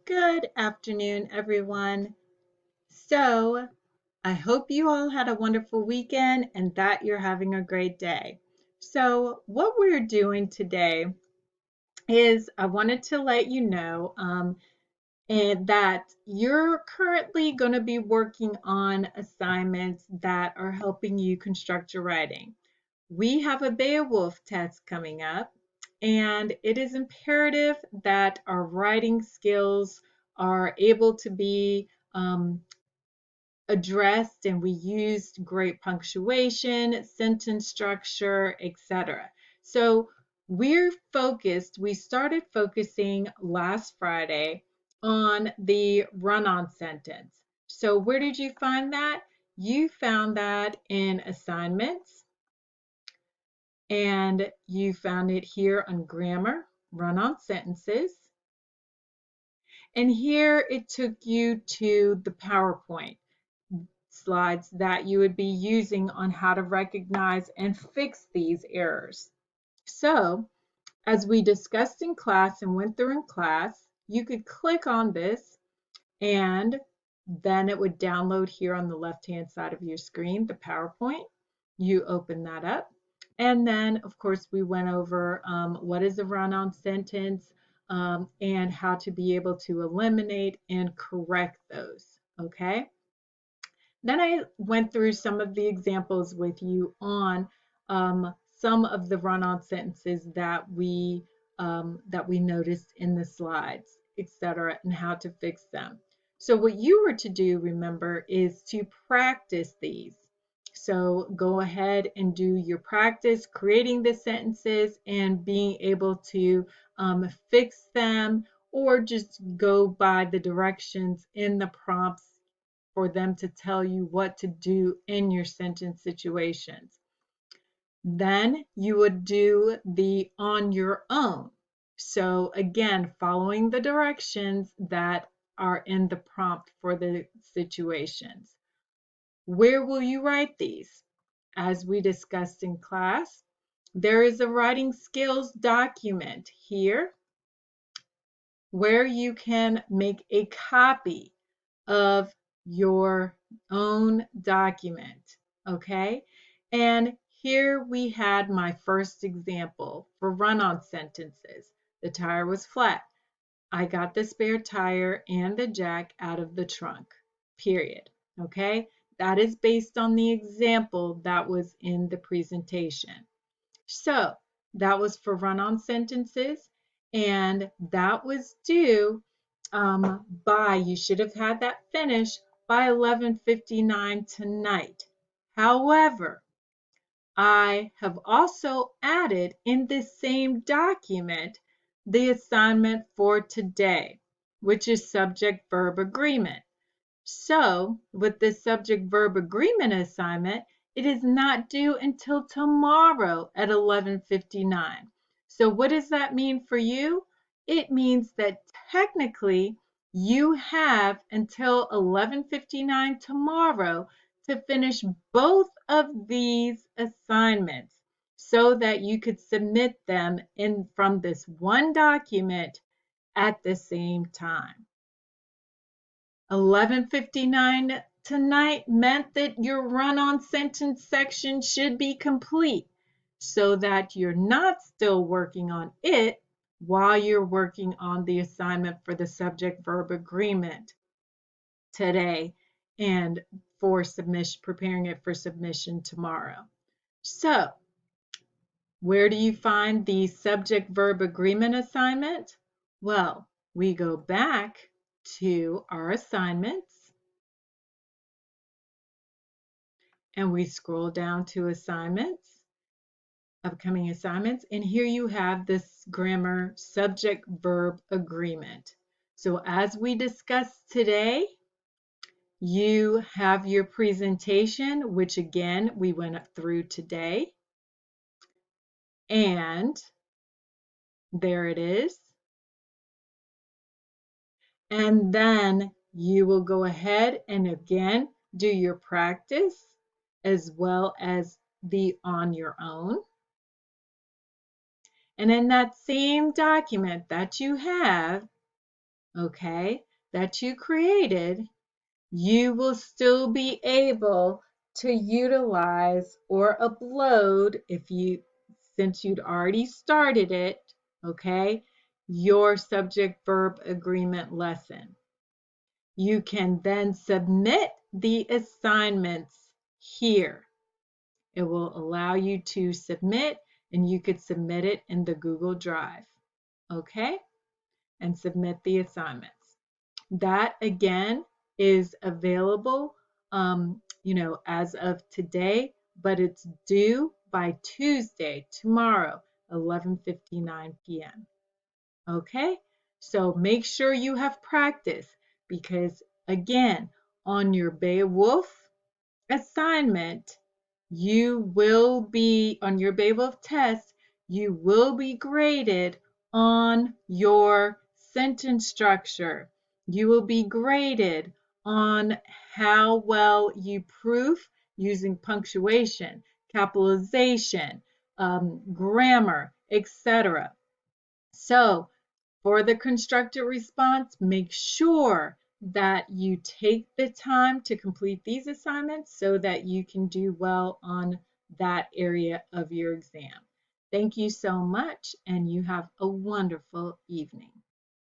Good afternoon, everyone. So, I hope you all had a wonderful weekend and that you're having a great day. So, what we're doing today is I wanted to let you know that you're currently going to be working on assignments that are helping you construct your writing. We have a Beowulf test coming up, and it is imperative that our writing skills are able to be addressed, and we used great punctuation, sentence structure, etc. So we started focusing last Friday on the run-on sentence. So where did you find that? You found that in assignments, and you found it here on grammar, run-on sentences. And here it took you to the PowerPoint slides that you would be using on how to recognize and fix these errors. So, as we discussed in class and went through in class, you could click on this and then it would download here on the left-hand side of your screen, the PowerPoint. You open that up. And then, of course, we went over what is a run-on sentence and how to be able to eliminate and correct those, okay? Then I went through some of the examples with you on some of the run-on sentences that we noticed in the slides, etc., and how to fix them. So what you were to do, remember, is to practice these. So go ahead and do your practice creating the sentences and being able to fix them, or just go by the directions in the prompts for them to tell you what to do in your sentence situations. Then you would do the on your own. So again, following the directions that are in the prompt for the situations. Where will you write these? As we discussed in class, there is a writing skills document here where you can make a copy of your own document, okay? And here we had my first example for run-on sentences. The tire was flat. I got the spare tire and the jack out of the trunk, period, okay? That is based on the example that was in the presentation. So that was for run-on sentences, and that was due you should have had that finished by 11:59 tonight. However, I have also added in this same document the assignment for today, which is subject-verb agreement. So, with this subject-verb agreement assignment, it is not due until tomorrow at 11:59. So what does that mean for you? It means that technically you have until 11:59 tomorrow to finish both of these assignments so that you could submit them in from this one document at the same time. 11:59 tonight meant that your run-on sentence section should be complete so that you're not still working on it while you're working on the assignment for the subject-verb agreement today and for submission, preparing it for submission tomorrow. So, where do you find the subject-verb agreement assignment? Well, we go back to our assignments, and we scroll down to assignments, upcoming assignments, and here you have this grammar subject-verb agreement. So as we discussed today, you have your presentation, which again, we went through today. And there it is. And then you will go ahead and again do your practice as well as the on your own. And in that same document that you have, okay, that you created, you will still be able to utilize or upload since you'd already started it, okay, your subject verb agreement lesson. You can then submit the assignments here. It will allow you to submit, and you could submit it in the Google Drive, okay, and submit the assignments. That again is available, as of today, but it's due by Tuesday, tomorrow, 11:59 p.m. Okay, so make sure you have practice because again, on your Beowulf assignment, you will be on your Beowulf test, you will be graded on your sentence structure. You will be graded on how well you proof using punctuation, capitalization, grammar, etc. So for the constructed response, make sure that you take the time to complete these assignments so that you can do well on that area of your exam. Thank you so much, and you have a wonderful evening.